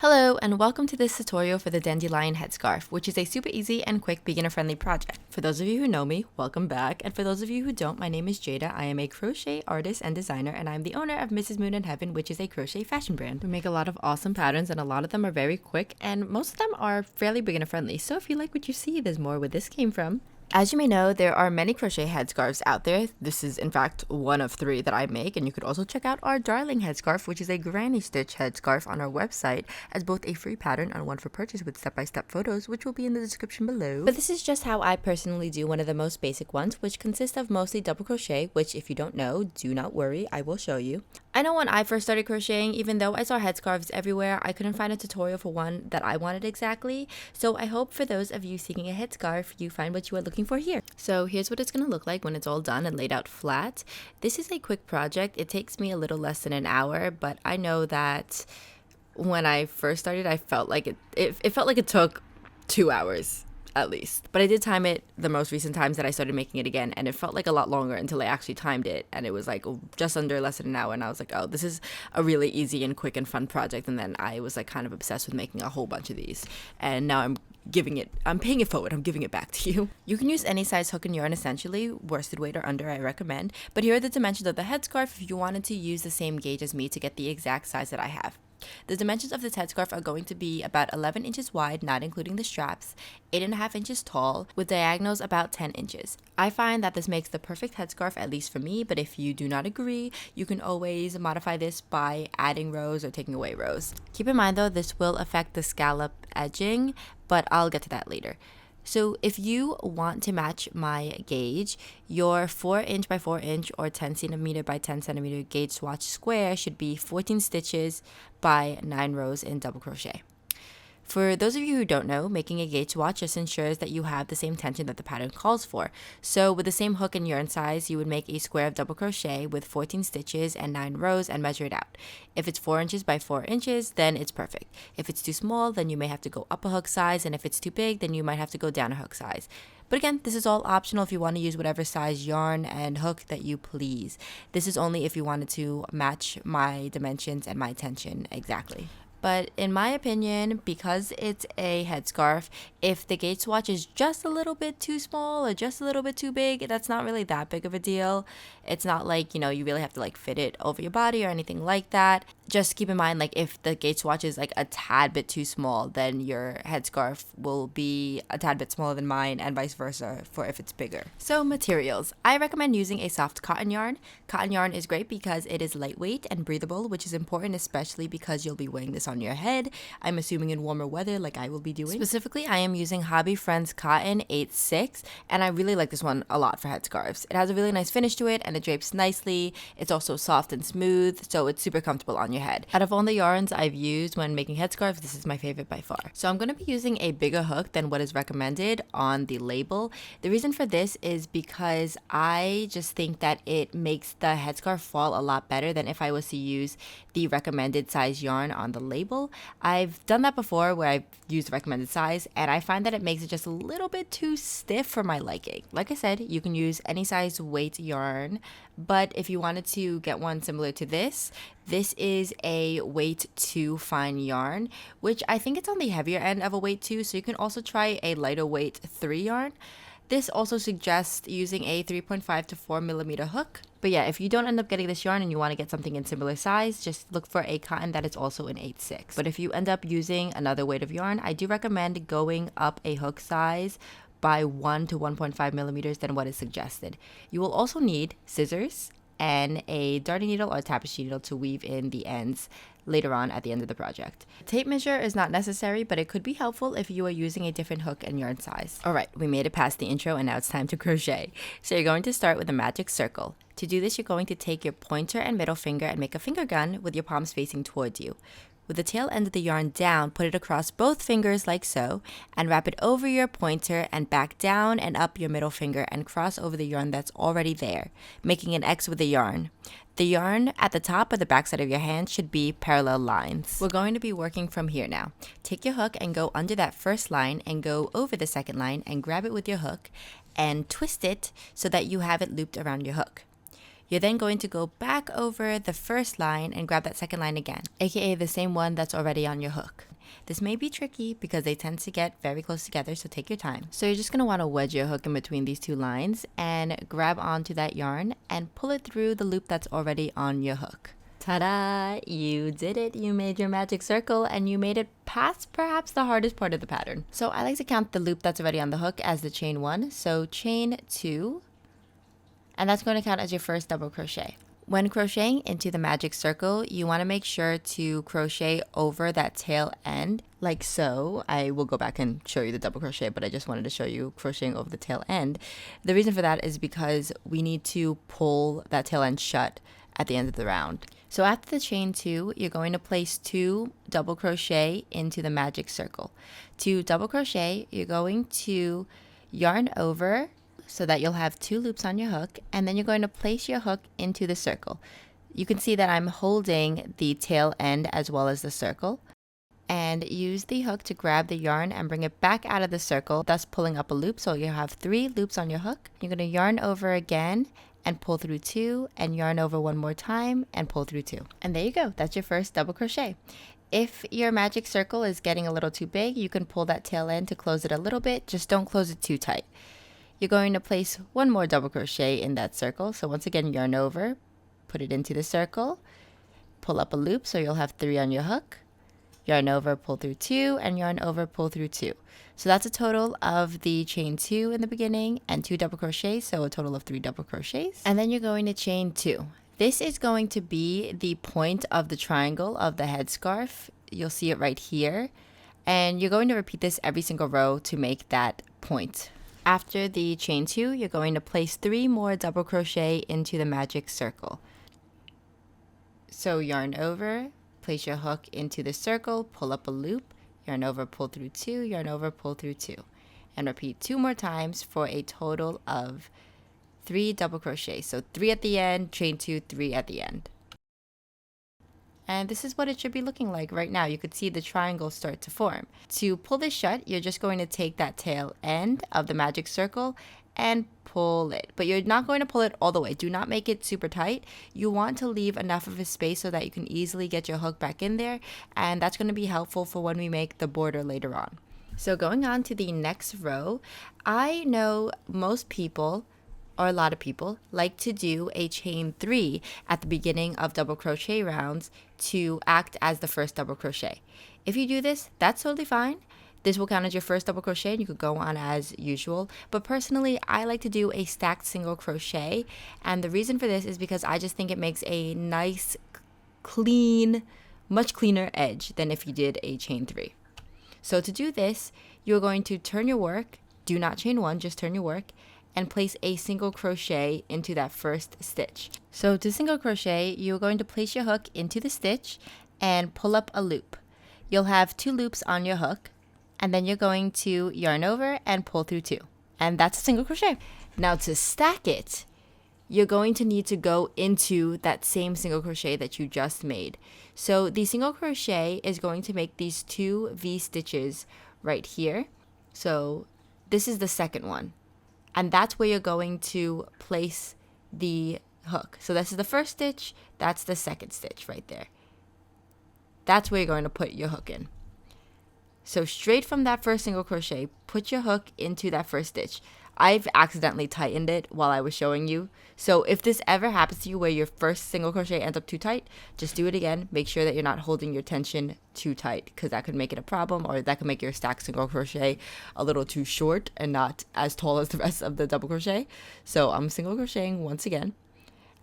Hello and welcome to this tutorial for the Dandelion Headscarf, which is a super easy and quick beginner-friendly project. For those of you who know me, welcome back, and for those of you who don't, my name is Jada. I am a crochet artist and designer, and I'm the owner of Mrs. Moon in Heaven, which is a crochet fashion brand. We make a lot of awesome patterns, and a lot of them are very quick, and most of them are fairly beginner-friendly, so if you like what you see, there's more where this came from. As you may know, there are many crochet headscarves out there. This is in fact one of 3 that I make, and you could also check out our darling headscarf, which is a granny stitch headscarf on our website as both a free pattern and one for purchase with step-by-step photos, which will be in the description below. But this is just how I personally do one of the most basic ones, which consists of mostly double crochet, which if you don't know, do not worry, I will show you. I know when I first started crocheting, even though I saw headscarves everywhere, I couldn't find a tutorial for one that I wanted exactly, so I hope for those of you seeking a headscarf, you find what you are looking for here. So here's what it's going to look like when it's all done and laid out flat. This is a quick project. It takes me a little less than an hour, but I know that when I first started, I felt like it felt like it took 2 hours at least. But I did time it the most recent times that I started making it again, and it felt like a lot longer until I actually timed it, and it was like just under less than an hour, and I was like, oh, this is a really easy and quick and fun project. And then I was like kind of obsessed with making a whole bunch of these, and now I'm paying it forward. I'm giving it back to you. You can use any size hook and yarn essentially, worsted weight or under, I recommend. But here are the dimensions of the headscarf if you wanted to use the same gauge as me to get the exact size that I have. The dimensions of this headscarf are going to be about 11 inches wide, not including the straps, 8.5 inches tall, with diagonals about 10 inches. I find that this makes the perfect headscarf, at least for me, but if you do not agree, you can always modify this by adding rows or taking away rows. Keep in mind though, this will affect the scallop edging, but I'll get to that later. So if you want to match my gauge, your 4 inch by 4 inch or 10 centimeter by 10 centimeter gauge swatch square should be 14 stitches by 9 rows in double crochet. For those of you who don't know, making a gauge swatch just ensures that you have the same tension that the pattern calls for. So with the same hook and yarn size, you would make a square of double crochet with 14 stitches and 9 rows and measure it out. If it's 4 inches by 4 inches, then it's perfect. If it's too small, then you may have to go up a hook size, and if it's too big, then you might have to go down a hook size. But again, this is all optional if you want to use whatever size yarn and hook that you please. This is only if you wanted to match my dimensions and my tension exactly. But in my opinion, because it's a headscarf, if the gauge swatch is just a little bit too small or just a little bit too big, that's not really that big of a deal. It's not like, you really have to like fit it over your body or anything like that. Just keep in mind, like if the gauge swatch is like a tad bit too small, then your headscarf will be a tad bit smaller than mine, and vice versa for if it's bigger. So materials. I recommend using a soft cotton yarn. Cotton yarn is great because it is lightweight and breathable, which is important especially because you'll be wearing this on your head, I'm assuming in warmer weather like I will be doing. Specifically, I am using Hobby Friends Cotton 8/6, and I really like this one a lot for headscarves. It has a really nice finish to it, and it drapes nicely. It's also soft and smooth, so it's super comfortable on your head. Out of all the yarns I've used when making headscarves, this is my favorite by far. So I'm going to be using a bigger hook than what is recommended on the label. The reason for this is because I just think that it makes the headscarf fall a lot better than if I was to use the recommended size yarn on the label. I've done that before where I've used the recommended size, and I find that it makes it just a little bit too stiff for my liking. Like I said, you can use any size weight yarn, but if you wanted to get one similar to this is a weight 2 fine yarn, which I think it's on the heavier end of a weight 2, so you can also try a lighter weight 3 yarn. This also suggests using a 3.5 to 4 millimeter hook. But yeah, if you don't end up getting this yarn and you want to get something in similar size, just look for a cotton that is also an 8/6. But if you end up using another weight of yarn, I do recommend going up a hook size by 1 to 1.5 millimeters than what is suggested. You will also need scissors and a darning needle or tapestry needle to weave in the ends later on at the end of the project. Tape measure is not necessary, but it could be helpful if you are using a different hook and yarn size. Alright, we made it past the intro and now it's time to crochet. So you're going to start with a magic circle. To do this, you're going to take your pointer and middle finger and make a finger gun with your palms facing towards you. With the tail end of the yarn down, put it across both fingers like so, and wrap it over your pointer and back down and up your middle finger and cross over the yarn that's already there, making an X with the yarn. The yarn at the top or the back side of your hand should be parallel lines. We're going to be working from here now. Take your hook and go under that first line and go over the second line and grab it with your hook and twist it so that you have it looped around your hook. You're then going to go back over the first line and grab that second line again, aka the same one that's already on your hook. This may be tricky because they tend to get very close together, so take your time. So you're just going to want to wedge your hook in between these two lines and grab onto that yarn and pull it through the loop that's already on your hook. Ta-da! You did it! You made your magic circle and you made it past perhaps the hardest part of the pattern. So I like to count the loop that's already on the hook as the chain 1. So chain 2, and that's going to count as your first double crochet. When crocheting into the magic circle, you want to make sure to crochet over that tail end, like so. I will go back and show you the double crochet, but I just wanted to show you crocheting over the tail end. The reason for that is because we need to pull that tail end shut at the end of the round. So after the chain 2, you're going to place 2 double crochet into the magic circle. To double crochet, you're going to yarn over so that you'll have 2 loops on your hook, and then you're going to place your hook into the circle. You can see that I'm holding the tail end as well as the circle, and use the hook to grab the yarn and bring it back out of the circle, thus pulling up a loop. So you have 3 loops on your hook. You're going to yarn over again and pull through 2, and yarn over one more time and pull through 2. And there you go. That's your first double crochet. If your magic circle is getting a little too big, you can pull that tail end to close it a little bit. Just don't close it too tight. You're going to place 1 more double crochet in that circle. So once again, yarn over, put it into the circle, pull up a loop so you'll have 3 on your hook, yarn over, pull through 2, and yarn over, pull through 2. So that's a total of the chain 2 in the beginning and 2 double crochets, so a total of 3 double crochets. And then you're going to chain 2. This is going to be the point of the triangle of the headscarf. You'll see it right here. And you're going to repeat this every single row to make that point. After the chain 2, you're going to place 3 more double crochet into the magic circle. So yarn over, place your hook into the circle, pull up a loop, yarn over, pull through 2, yarn over, pull through 2. And repeat 2 more times for a total of 3 double crochets. So 3 at the end, chain 2, 3 at the end. And this is what it should be looking like right now. You could see the triangle start to form. To pull this shut, you're just going to take that tail end of the magic circle and pull it. But you're not going to pull it all the way. Do not make it super tight. You want to leave enough of a space so that you can easily get your hook back in there. And that's going to be helpful for when we make the border later on. So going on to the next row, I know most people, or a lot of people, like to do a chain 3 at the beginning of double crochet rounds to act as the first double crochet. If you do this, that's totally fine. This will count as your first double crochet and you could go on as usual. But personally, I like to do a stacked single crochet. And the reason for this is because I just think it makes a nice, clean, much cleaner edge than if you did a chain 3. So to do this, you're going to turn your work, do not chain 1, just turn your work, and place a single crochet into that first stitch. So to single crochet, you're going to place your hook into the stitch and pull up a loop. You'll have 2 loops on your hook, and then you're going to yarn over and pull through 2. And that's a single crochet. Now to stack it, you're going to need to go into that same single crochet that you just made. So the single crochet is going to make these 2 V stitches right here. So this is the second one. And that's where you're going to place the hook. So this is the first stitch, that's the second stitch right there. That's where you're going to put your hook in. So straight from that first single crochet, put your hook into that first stitch. I've accidentally tightened it while I was showing you. So if this ever happens to you where your first single crochet ends up too tight, just do it again. Make sure that you're not holding your tension too tight because that could make it a problem, or that could make your stacked single crochet a little too short and not as tall as the rest of the double crochet. So I'm single crocheting once again,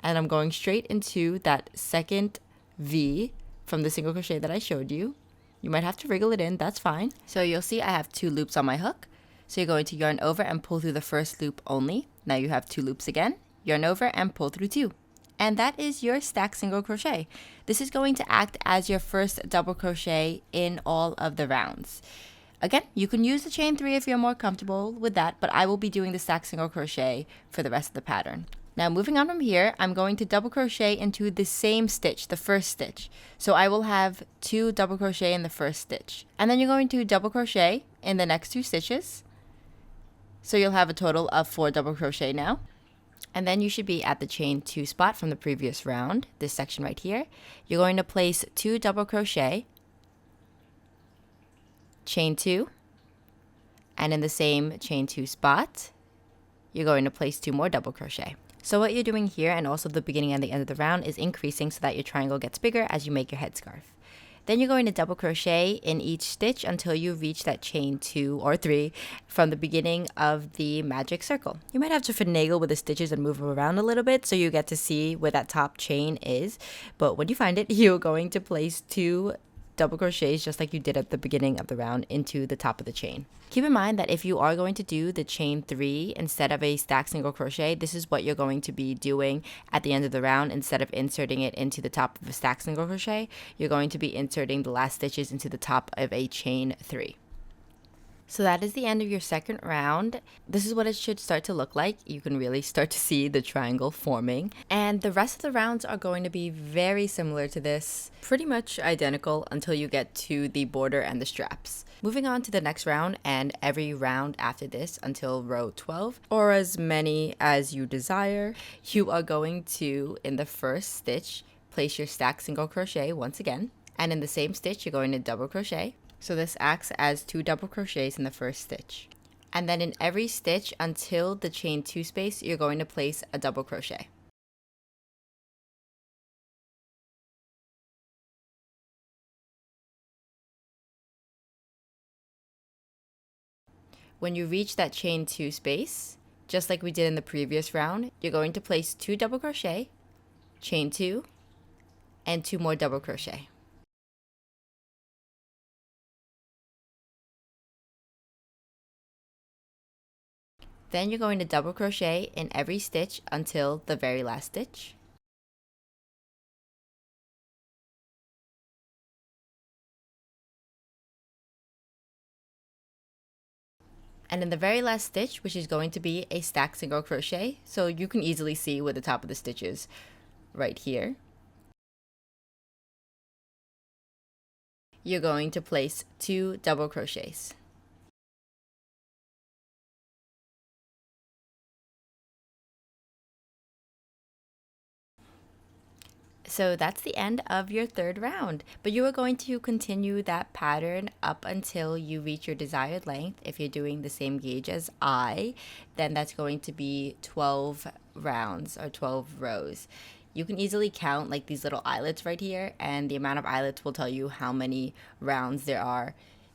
and I'm going straight into that second V from the single crochet that I showed you. You might have to wriggle it in, that's fine. So you'll see I have 2 loops on my hook. So you're going to yarn over and pull through the first loop only. Now you have 2 loops again. Yarn over and pull through 2. And that is your stacked single crochet. This is going to act as your first double crochet in all of the rounds. Again, you can use the chain 3 if you're more comfortable with that, but I will be doing the stacked single crochet for the rest of the pattern. Now moving on from here, I'm going to double crochet into the same stitch, the first stitch. So I will have 2 double crochet in the first stitch. And then you're going to double crochet in the next 2 stitches. So you'll have a total of 4 double crochet now. And then you should be at the chain 2 spot from the previous round, this section right here. You're going to place 2 double crochet. chain 2, and in the same chain 2 spot, you're going to place 2 more double crochet. So what you're doing here, and also the beginning and the end of the round, is increasing so that your triangle gets bigger as you make your headscarf. Then you're going to double crochet in each stitch until you reach that chain 2 or 3 from the beginning of the magic circle. You might have to finagle with the stitches and move them around a little bit so you get to see where that top chain is. But when you find it, you're going to place 2 double crochets just like you did at the beginning of the round into the top of the chain. Keep in mind that if you are going to do the chain 3 instead of a stacked single crochet, this is what you're going to be doing at the end of the round. Instead of inserting it into the top of a stacked single crochet, you're going to be inserting the last stitches into the top of a chain 3. So that is the end of your second round. This is what it should start to look like. You can really start to see the triangle forming. And the rest of the rounds are going to be very similar to this, pretty much identical until you get to the border and the straps. Moving on to the next round and every round after this until row 12, or as many as you desire, you are going to, in the first stitch, place your stacked single crochet once again. And in the same stitch, you're going to double crochet. So this acts as 2 double crochets in the first stitch. And then in every stitch until the chain 2 space, you're going to place a double crochet. When you reach that chain 2 space, just like we did in the previous round, you're going to place 2 double crochet, chain 2, and 2 more double crochet. Then you're going to double crochet in every stitch until the very last stitch. And in the very last stitch, which is going to be a stacked single crochet, so you can easily see where the top of the stitch is right here, you're going to place 2 double crochets. So that's the end of your third round, but you are going to continue that pattern up until you reach your desired length. If you're doing the same gauge as then that's going to be 12 rounds or 12 rows. You can easily count like these little eyelets right here, and the amount of eyelets will tell you how many rounds there are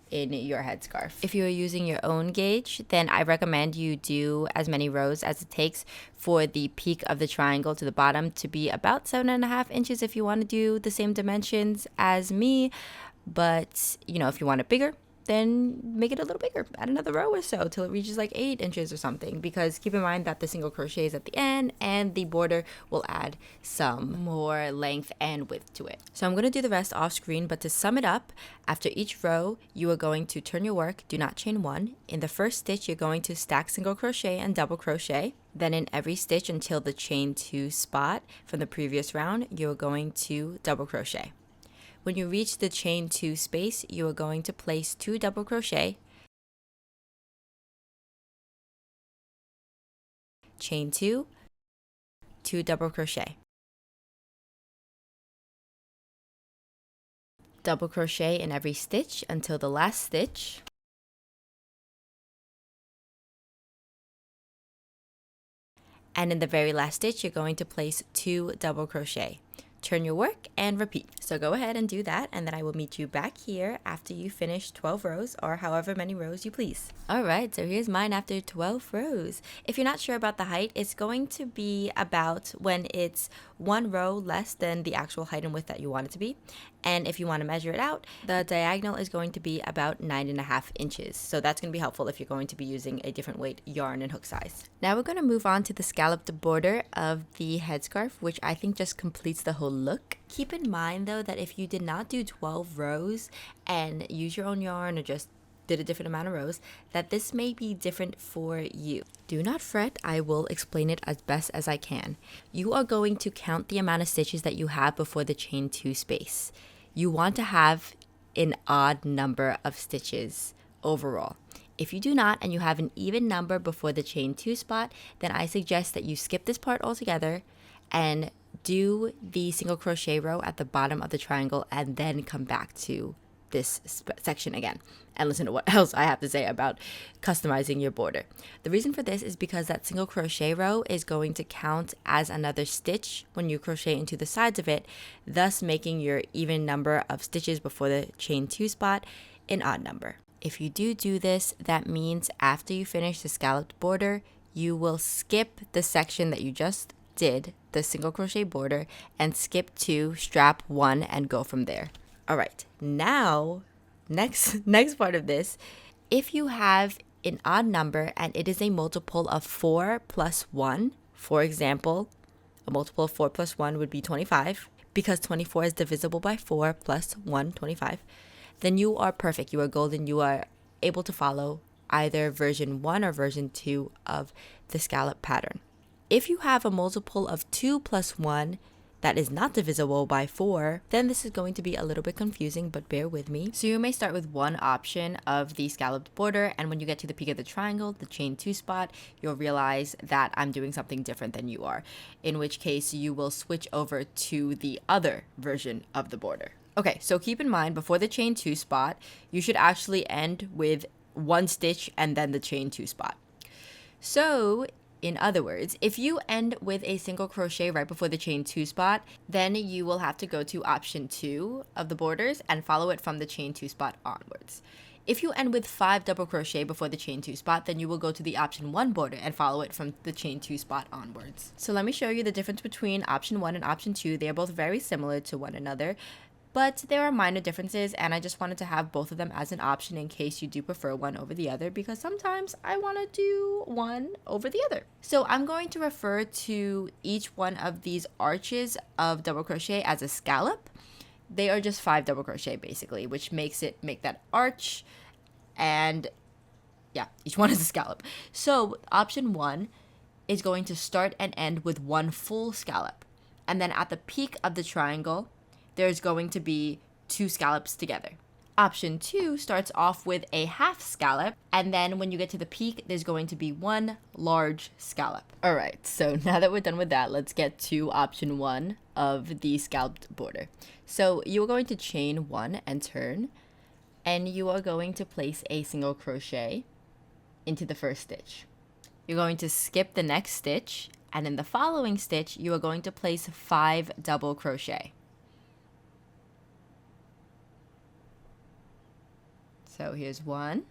in your headscarf. If you're using your own gauge, then I recommend you do as many rows as it takes for the peak of the triangle to the bottom to be about 7.5 inches if you want to do the same dimensions as me. But, you know, if you want it bigger, then make it a little bigger, add another row or so till it reaches like 8 inches or something, because keep in mind that the single crochet is at the end and the border will add some more length and width to it. So I'm going to do the rest off screen, but to sum it up, after each row you are going to turn your work, do not chain 1. In the first stitch you're going to stack single crochet and double crochet. Then in every stitch until the chain 2 spot from the previous round, you're going to double crochet. When you reach the chain 2 space, you are going to place 2 double crochet, chain 2, 2 double crochet. Double crochet in every stitch until the last stitch. And in the very last stitch, you're going to place 2 double crochet. Turn your work and repeat. So go ahead and do that, and then I will meet you back here after you finish 12 rows or however many rows you please. All right, so here's mine after 12 rows. If you're not sure about the height, it's going to be about when it's 1 row less than the actual height and width that you want it to be. And if you want to measure it out, the diagonal is going to be about 9.5 inches. So that's going to be helpful if you're going to be using a different weight yarn and hook size. Now we're going to move on to the scalloped border of the headscarf, which I think just completes the whole look. Keep in mind though that if you did not do 12 rows and use your own yarn or just did a different amount of rows, that this may be different for you. Do not fret, I will explain it as best as I can. You are going to count the amount of stitches that you have before the chain 2 space. You want to have an odd number of stitches overall. If you do not and you have an even number before the chain 2 spot, then I suggest that you skip this part altogether and do the single crochet row at the bottom of the triangle and then come back to this section again and listen to what else I have to say about customizing your border. The reason for this is because that single crochet row is going to count as another stitch when you crochet into the sides of it, thus making your even number of stitches before the chain 2 spot an odd number. If you do this, that means after you finish the scalloped border, you will skip the section that you just did, the single crochet border, and skip to strap 1 and go from there. All right, now, next part of this, if you have an odd number and it is a multiple of 4 plus 1, for example, a multiple of 4 plus 1 would be 25, because 24 is divisible by 4 plus 1, 25, then you are perfect. You are golden. You are able to follow either version 1 or version 2 of the scallop pattern. If you have a multiple of 2 plus 1 that is not divisible by 4, then this is going to be a little bit confusing, but bear with me. So you may start with one option of the scalloped border, and when you get to the peak of the triangle, the chain 2 spot, you'll realize that I'm doing something different than you are, in which case you will switch over to the other version of the border. Okay, so keep in mind, before the chain 2 spot, you should actually end with 1 stitch and then the chain 2 spot. So in other words, if you end with a single crochet right before the chain 2 spot, then you will have to go to option 2 of the borders and follow it from the chain 2 spot onwards. If you end with 5 double crochet before the chain 2 spot, then you will go to the option 1 border and follow it from the chain 2 spot onwards. So let me show you the difference between option 1 and option 2. They are both very similar to one another, but there are minor differences, and I just wanted to have both of them as an option in case you do prefer one over the other, because sometimes I want to do one over the other. So I'm going to refer to each one of these arches of double crochet as a scallop. They are just 5 double crochet basically, which makes it make that arch, and yeah, each one is a scallop. So option 1 is going to start and end with 1 full scallop, and then at the peak of the triangle, there's going to be 2 scallops together. Option 2 starts off with a half scallop, and then when you get to the peak, there's going to be 1 large scallop. All right, so now that we're done with that, let's get to option 1 of the scalloped border. So you are going to chain 1 and turn, and you are going to place a single crochet into the first stitch. You're going to skip the next stitch, and in the following stitch, you are going to place 5 double crochet. So here's 1,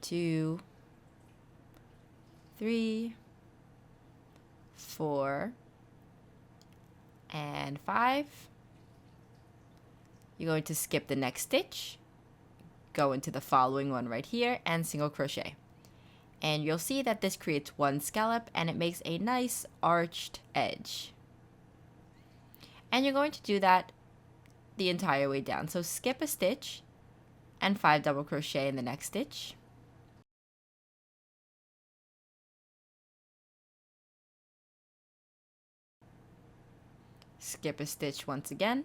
2, 3, 4, and 5. You're going to skip the next stitch, go into the following one right here, and single crochet. And you'll see that this creates 1 scallop, and it makes a nice arched edge. And you're going to do that the entire way down. So skip a stitch, and 5 double crochet in the next stitch. Skip a stitch once again,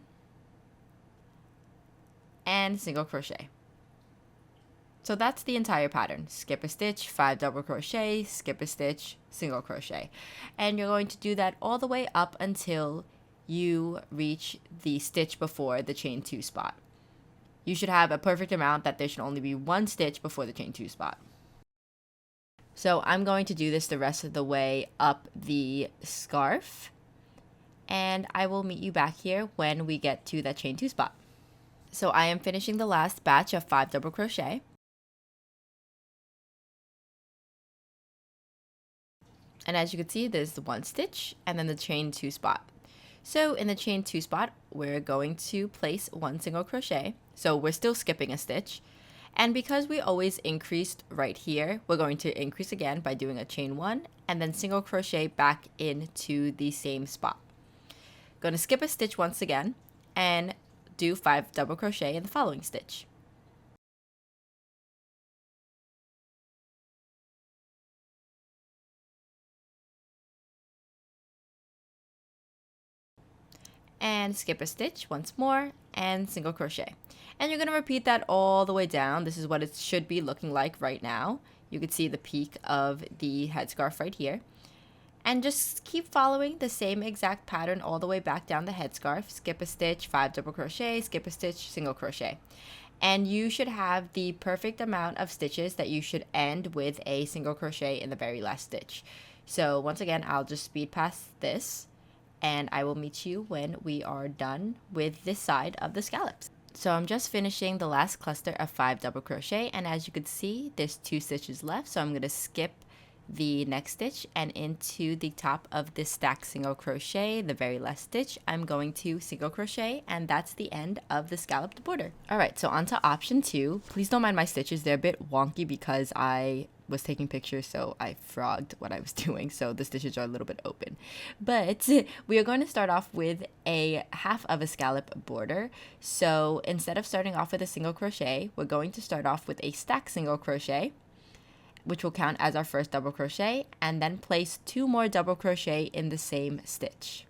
and single crochet. So that's the entire pattern. Skip a stitch, 5 double crochet, skip a stitch, single crochet. And you're going to do that all the way up until you reach the stitch before the chain 2 spot. You should have a perfect amount that there should only be 1 stitch before the chain 2 spot. So I'm going to do this the rest of the way up the scarf, and I will meet you back here when we get to that chain 2 spot. So I am finishing the last batch of 5 double crochet. And as you can see, there's the 1 stitch and then the chain 2 spot. So in the chain 2 spot, we're going to place 1 single crochet. So we're still skipping a stitch. And because we always increased right here, we're going to increase again by doing a chain 1 and then single crochet back into the same spot. Going to skip a stitch once again and do 5 double crochet in the following stitch. And skip a stitch once more and single crochet. And you're going to repeat that all the way down. This is what it should be looking like right now. You can see the peak of the headscarf right here. And just keep following the same exact pattern all the way back down the headscarf. Skip a stitch, 5 double crochet, skip a stitch, single crochet. And you should have the perfect amount of stitches that you should end with a single crochet in the very last stitch. So once again, I'll just speed past this and I will meet you when we are done with this side of the scallops. So I'm just finishing the last cluster of 5 double crochet, and as you can see, there's 2 stitches left, so I'm going to skip the next stitch, and into the top of this stacked single crochet, the very last stitch, I'm going to single crochet, and that's the end of the scalloped border. Alright, so on to option 2. Please don't mind my stitches, they're a bit wonky because I was taking pictures, so I frogged what I was doing, so the stitches are a little bit open. But we are going to start off with a half of a scallop border. So instead of starting off with a single crochet, we're going to start off with a stacked single crochet, which will count as our first double crochet, and then place 2 more double crochet in the same stitch.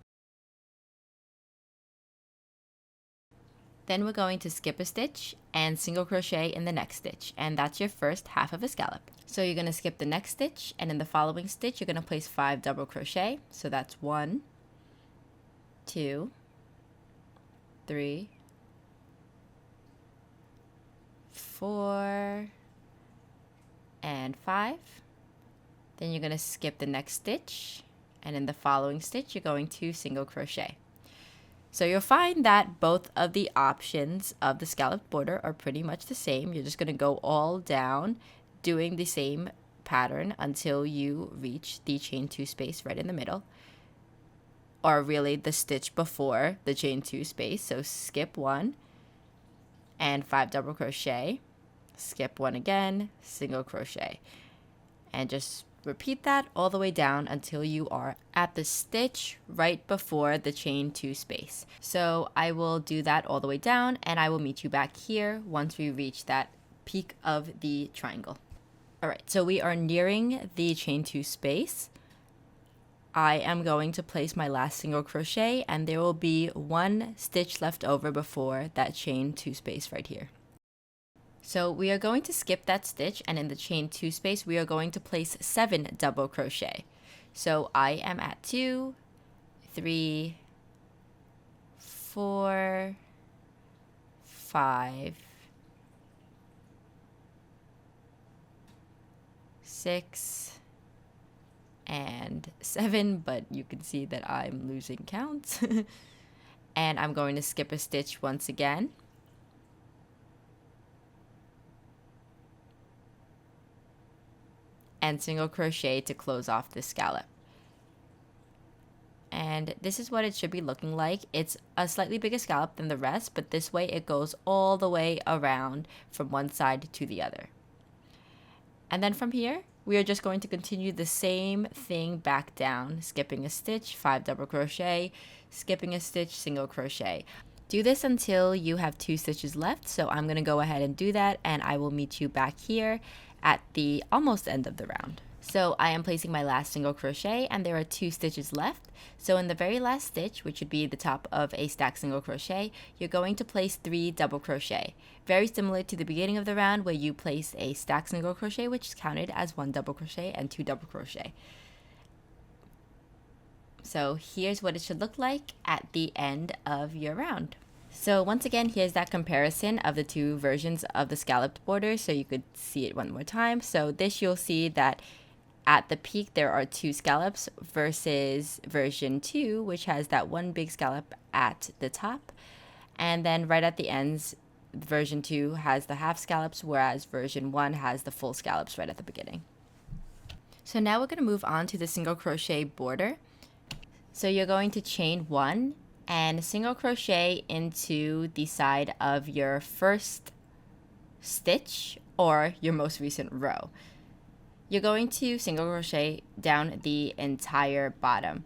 Then we're going to skip a stitch and single crochet in the next stitch, and that's your first half of a scallop. So you're going to skip the next stitch, and in the following stitch you're going to place 5 double crochet. So that's 1, 2, 3, 4, and 5. Then you're going to skip the next stitch, and in the following stitch you're going to single crochet. So you'll find that both of the options of the scalloped border are pretty much the same. You're just going to go all down doing the same pattern until you reach the chain 2 space right in the middle, or really the stitch before the chain 2 space. So skip 1 and 5 double crochet, skip 1 again, single crochet, and just repeat that all the way down until you are at the stitch right before the chain 2 space. So I will do that all the way down, and I will meet you back here once we reach that peak of the triangle. Alright, so we are nearing the chain 2 space. I am going to place my last single crochet, and there will be 1 stitch left over before that chain 2 space right here. So we are going to skip that stitch, and in the chain 2 space we are going to place 7 double crochet. So I am at 2, 3, 4, 5, 6, and 7, but you can see that I'm losing count. And I'm going to skip a stitch once again. And single crochet to close off this scallop. And this is what it should be looking like. It's a slightly bigger scallop than the rest, but this way it goes all the way around from one side to the other. And then from here, we are just going to continue the same thing back down, skipping a stitch, 5 double crochet, skipping a stitch, single crochet. Do this until you have 2 stitches left, so I'm going to go ahead and do that, and I will meet you back here at the almost end of the round. So I am placing my last single crochet, and there are 2 stitches left. So in the very last stitch, which would be the top of a stacked single crochet, you're going to place 3 double crochet. Very similar to the beginning of the round where you place a stacked single crochet, which is counted as 1 double crochet and 2 double crochet. So here's what it should look like at the end of your round. So once again, here's that comparison of the 2 versions of the scalloped border, so you could see it one more time. So this, you'll see that at the peak there are 2 scallops versus version 2, which has that 1 big scallop at the top, and then right at the ends version 2 has the half scallops, whereas version 1 has the full scallops right at the beginning. So now we're going to move on to the single crochet border. So you're going to chain 1 and single crochet into the side of your first stitch or your most recent row. You're going to single crochet down the entire bottom,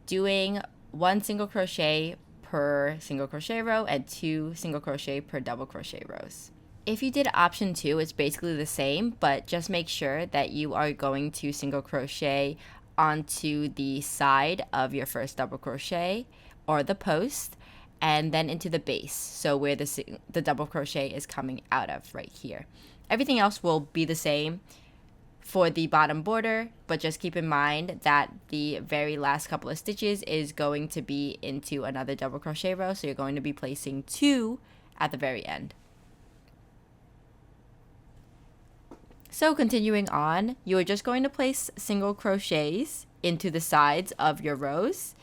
doing 1 single crochet per single crochet row and 2 single crochet per double crochet rows. If you did option 2, it's basically the same, but just make sure that you are going to single crochet onto the side of your first double crochet or the post, and then into the base, so where the double crochet is coming out of right here. Everything else will be the same for the bottom border, but just keep in mind that the very last couple of stitches is going to be into another double crochet row, so you're going to be placing 2 at the very end. So continuing on, you are just going to place single crochets into the sides of your rows,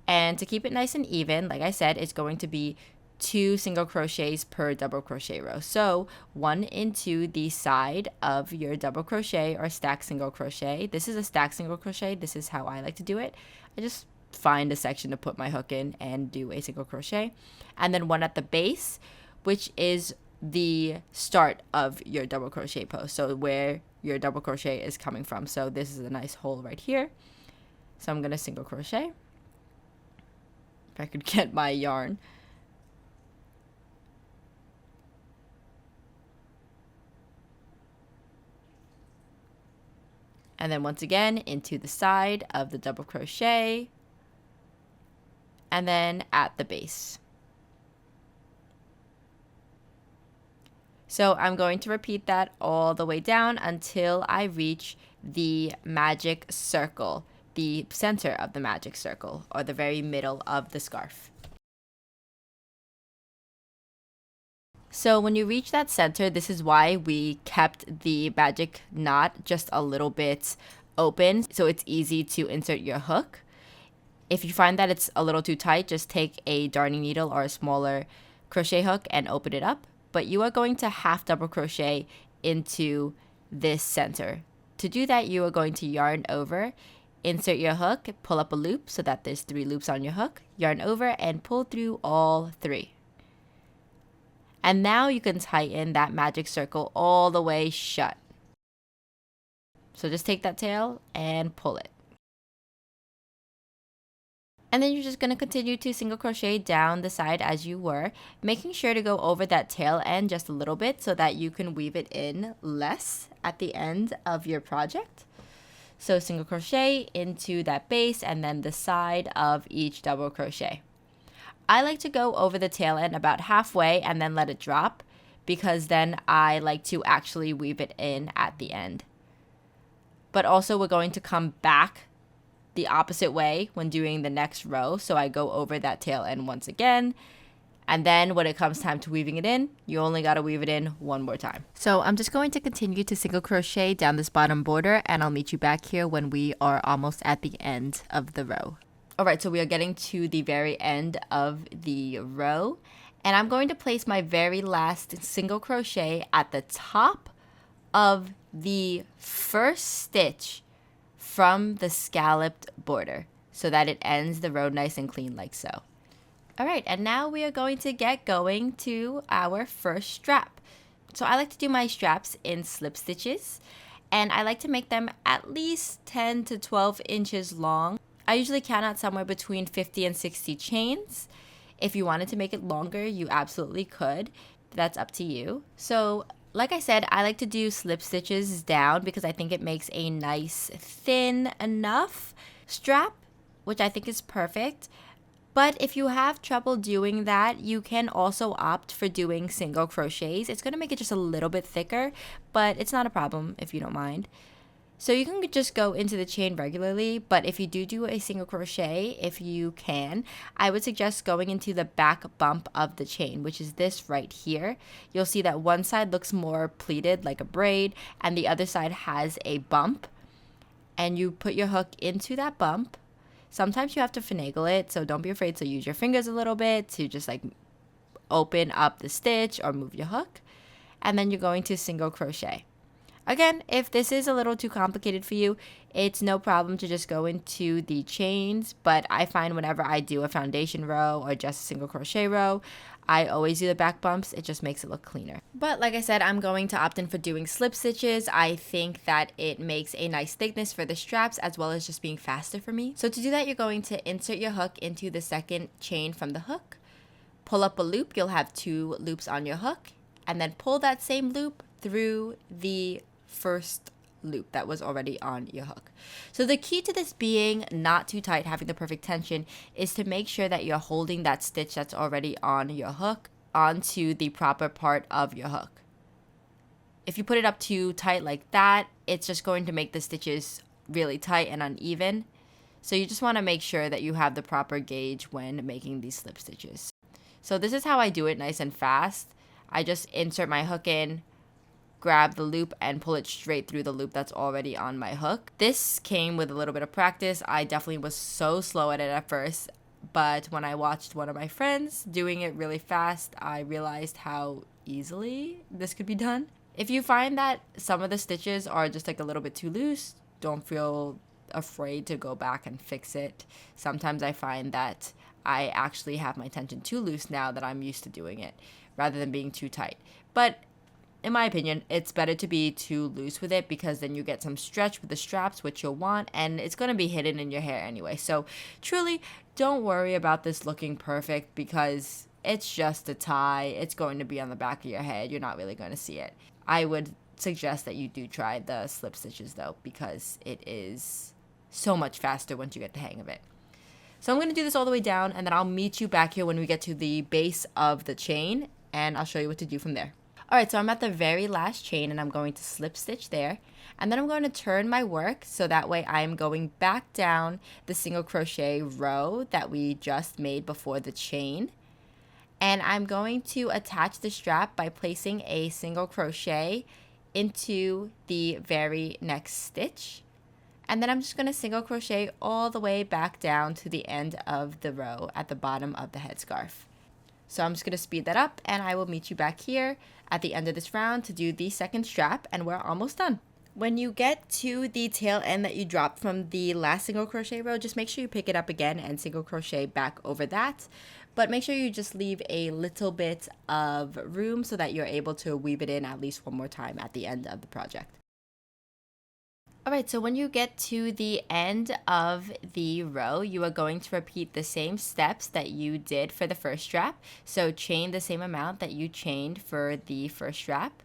and to keep it nice and even, like I said, it's going to be 2 single crochets per double crochet row. So 1 into the side of your double crochet or stack single crochet. This is a stack single crochet. This is how I like to do it. I just find a section to put my hook in and do a single crochet. And then 1 at the base, which is the start of your double crochet post. So where your double crochet is coming from. So this is a nice hole right here. So I'm going to single crochet. If I could get my yarn. And then once again into the side of the double crochet, and then at the base. So I'm going to repeat that all the way down until I reach the magic circle, the center of the magic circle, or the very middle of the scarf. So when you reach that center, this is why we kept the magic knot just a little bit open, so it's easy to insert your hook. If you find that it's a little too tight, just take a darning needle or a smaller crochet hook and open it up. But you are going to half double crochet into this center. To do that, you are going to yarn over, insert your hook, pull up a loop so that there's 3 loops on your hook, yarn over and pull through all 3. And now you can tighten that magic circle all the way shut. So just take that tail and pull it. And then you're just going to continue to single crochet down the side as you were, making sure to go over that tail end just a little bit so that you can weave it in less at the end of your project. So single crochet into that base and then the side of each double crochet. I like to go over the tail end about halfway and then let it drop, because then I like to actually weave it in at the end. But also we're going to come back the opposite way when doing the next row. So I go over that tail end once again. And then when it comes time to weaving it in, you only got to weave it in 1 more time. So I'm just going to continue to single crochet down this bottom border, and I'll meet you back here when we are almost at the end of the row. Alright, so we are getting to the very end of the row, and I'm going to place my very last single crochet at the top of the first stitch from the scalloped border so that it ends the row nice and clean like so. Alright, and now we are going to get going to our first strap. So I like to do my straps in slip stitches, and I like to make them at least 10 to 12 inches long. I usually count out somewhere between 50 and 60 chains. If you wanted to make it longer, you absolutely could. That's up to you. So like I said, I like to do slip stitches down because I think it makes a nice thin enough strap, which I think is perfect. But if you have trouble doing that, you can also opt for doing single crochets. It's going to make it just a little bit thicker, but it's not a problem if you don't mind. So you can just go into the chain regularly, but if you do a single crochet, if you can, I would suggest going into the back bump of the chain, which is this right here. You'll see that one side looks more pleated like a braid, and the other side has a bump. And you put your hook into that bump. Sometimes you have to finagle it, so don't be afraid to use your fingers a little bit to just like open up the stitch or move your hook. And then you're going to single crochet. Again, if this is a little too complicated for you, it's no problem to just go into the chains, but I find whenever I do a foundation row or just a single crochet row, I always do the back bumps. It just makes it look cleaner. But like I said, I'm going to opt in for doing slip stitches. I think that it makes a nice thickness for the straps as well as just being faster for me. So to do that, you're going to insert your hook into the second chain from the hook, pull up a loop. You'll have 2 loops on your hook, and then pull that same loop through the first loop that was already on your hook. So the key to this being not too tight, having the perfect tension, is to make sure that you're holding that stitch that's already on your hook onto the proper part of your hook. If you put it up too tight like that, it's just going to make the stitches really tight and uneven. So you just want to make sure that you have the proper gauge when making these slip stitches. So this is how I do it nice and fast. I just insert my hook in, grab the loop, and pull it straight through the loop that's already on my hook. This came with a little bit of practice. I definitely was so slow at it at first, but when I watched one of my friends doing it really fast, I realized how easily this could be done. If you find that some of the stitches are just like a little bit too loose, don't feel afraid to go back and fix it. Sometimes I find that I actually have my tension too loose now that I'm used to doing it, rather than being too tight. But in my opinion, it's better to be too loose with it, because then you get some stretch with the straps, which you'll want, and it's going to be hidden in your hair anyway. So truly, don't worry about this looking perfect, because it's just a tie. It's going to be on the back of your head. You're not really going to see it. I would suggest that you do try the slip stitches though, because it is so much faster once you get the hang of it. So I'm going to do this all the way down, and then I'll meet you back here when we get to the base of the chain, and I'll show you what to do from there. Alright, so I'm at the very last chain, and I'm going to slip stitch there, and then I'm going to turn my work so that way I'm going back down the single crochet row that we just made before the chain. And I'm going to attach the strap by placing a single crochet into the very next stitch. And then I'm just going to single crochet all the way back down to the end of the row at the bottom of the headscarf. So I'm just going to speed that up, and I will meet you back here at the end of this round to do the second strap, and we're almost done. When you get to the tail end that you dropped from the last single crochet row, just make sure you pick it up again and single crochet back over that. But make sure you just leave a little bit of room so that you're able to weave it in at least one more time at the end of the project. Alright, so when you get to the end of the row, you are going to repeat the same steps that you did for the first strap. So chain the same amount that you chained for the first strap.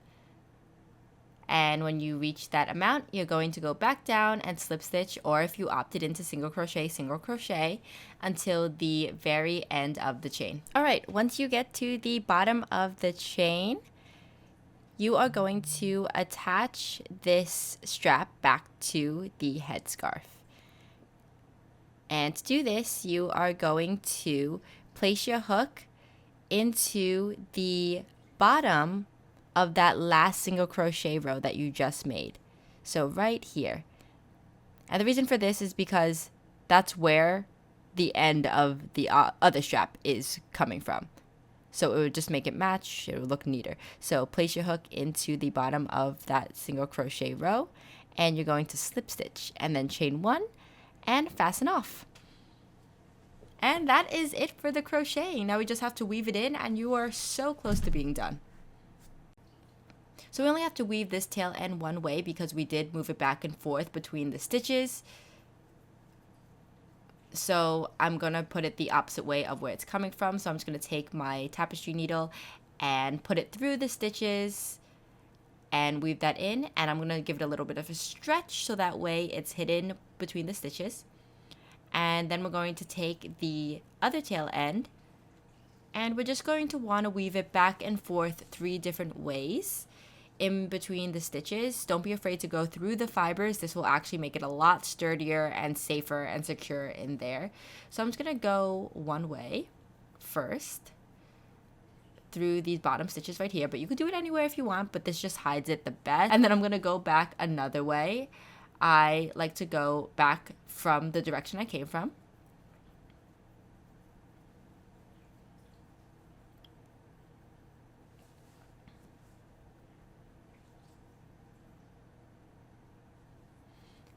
And when you reach that amount, you're going to go back down and slip stitch, or if you opted into single crochet until the very end of the chain. Alright, once you get to the bottom of the chain, you are going to attach this strap back to the headscarf. And to do this, you are going to place your hook into the bottom of that last single crochet row that you just made. So right here. And the reason for this is because that's where the end of the other strap is coming from. So it would just make it match, it would look neater. So place your hook into the bottom of that single crochet row, and you're going to slip stitch and then chain one and fasten off. And that is it for the crocheting. Now we just have to weave it in, and you are so close to being done. So we only have to weave this tail end one way because we did move it back and forth between the stitches. So I'm going to put it the opposite way of where it's coming from. So I'm just going to take my tapestry needle and put it through the stitches and weave that in. And I'm going to give it a little bit of a stretch so that way it's hidden between the stitches. And then we're going to take the other tail end, and we're just going to want to weave it back and forth 3 different ways in between the stitches. Don't be afraid to go through the fibers. This will actually make it a lot sturdier and safer and secure in there. So I'm just going to go one way first through these bottom stitches right here, but you could do it anywhere if you want, but this just hides it the best. And then I'm going to go back another way. I like to go back from the direction I came from.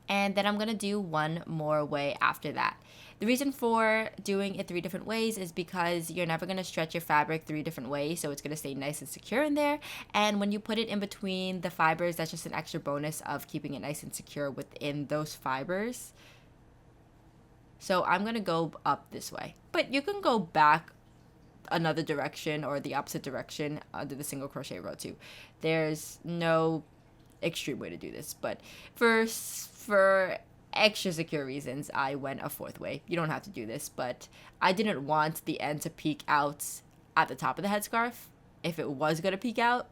And then I'm going to do one more way after that. The reason for doing it 3 different ways is because you're never going to stretch your fabric 3 different ways, so it's going to stay nice and secure in there. And when you put it in between the fibers, that's just an extra bonus of keeping it nice and secure within those fibers. So I'm going to go up this way, but you can go back another direction or the opposite direction under the single crochet row too. There's no extreme way to do this, but for extra secure reasons, I went a 4th way. You don't have to do this, but I didn't want the end to peek out at the top of the headscarf. If it was going to peek out,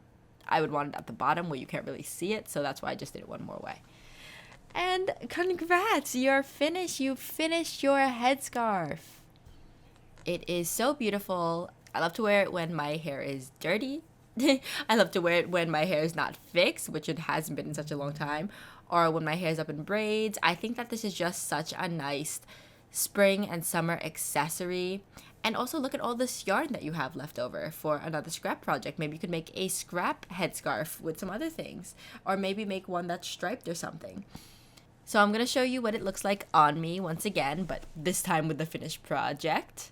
I would want it at the bottom where you can't really see it, so that's why I just did it one more way. And congrats, you're finished. You finished your headscarf. It is so beautiful. I love to wear it when my hair is dirty. I love to wear it when my hair is not fixed, which it hasn't been in such a long time, or when my hair is up in braids. I think that this is just such a nice spring and summer accessory. And also look at all this yarn that you have left over for another scrap project. Maybe you could make a scrap headscarf with some other things, or maybe make one that's striped or something. So I'm going to show you what it looks like on me once again, but this time with the finished project.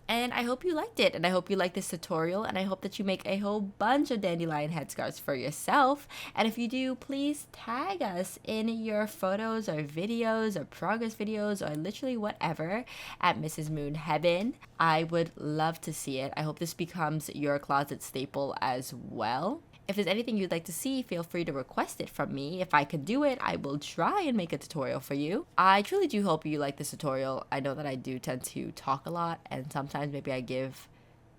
And I hope you liked it, and I hope you liked this tutorial, and I hope that you make a whole bunch of dandelion headscarves for yourself. And if you do, please tag us in your photos or videos or progress videos or literally whatever at Mrs. Moon Heaven. I would love to see it. I hope this becomes your closet staple as well. If there's anything you'd like to see, feel free to request it from me. If I can do it, I will try and make a tutorial for you. I truly do hope you like this tutorial. I know that I do tend to talk a lot, and sometimes maybe I give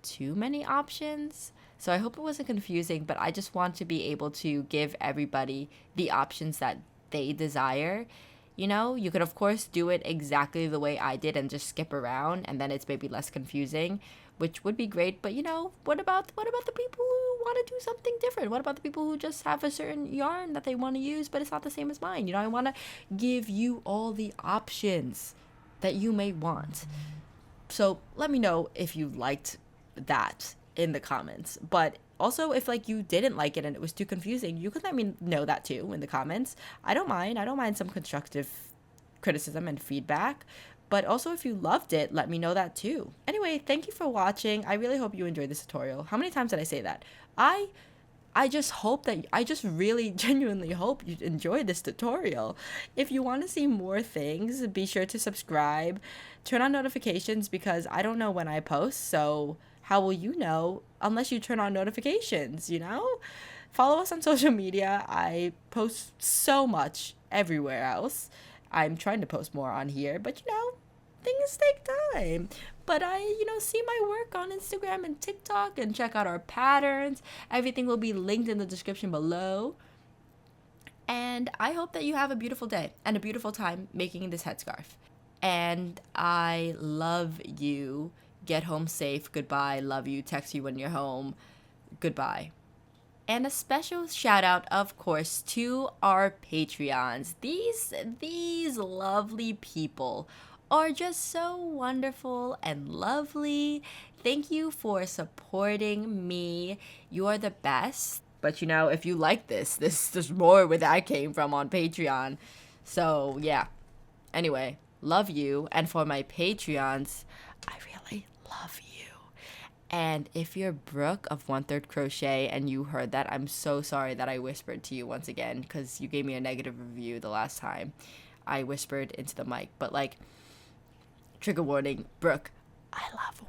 too many options. So I hope it wasn't confusing, but I just want to be able to give everybody the options that they desire. You know, you could of course do it exactly the way I did and just skip around, and then it's maybe less confusing, which would be great. But you know, what about the people who want to do something different? What about the people who just have a certain yarn that they want to use, but it's not the same as mine? You know, I want to give you all the options that you may want. So let me know if you liked that in the comments. But also, if like you didn't like it and it was too confusing, you could let me know that too in the comments. I don't mind some constructive criticism and feedback. But also, if you loved it, let me know that too. Anyway, thank you for watching. I really hope you enjoyed this tutorial. How many times did I say that? I just hope that, I just really genuinely hope you enjoyed this tutorial. If you want to see more things, be sure to subscribe, turn on notifications, because I don't know when I post, so how will you know unless you turn on notifications, you know? Follow us on social media. I post so much everywhere else. I'm trying to post more on here, but you know, things take time. But see my work on Instagram and TikTok, and check out our patterns. Everything will be linked in the description below. And I hope that you have a beautiful day and a beautiful time making this headscarf. And I love you. Get home safe. Goodbye. Love you. Text you when you're home. Goodbye. And a special shout out, of course, to our Patreons. These lovely people are just so wonderful and lovely. Thank you for supporting me. You're the best. But you know, if you like there's more where that came from on Patreon. So yeah. Anyway, love you. And for my Patreons, I really love you. And if you're Brooke of 1/3 Crochet and you heard that, I'm so sorry that I whispered to you once again, because you gave me a negative review the last time I whispered into the mic. But like, trigger warning, Brooke, I love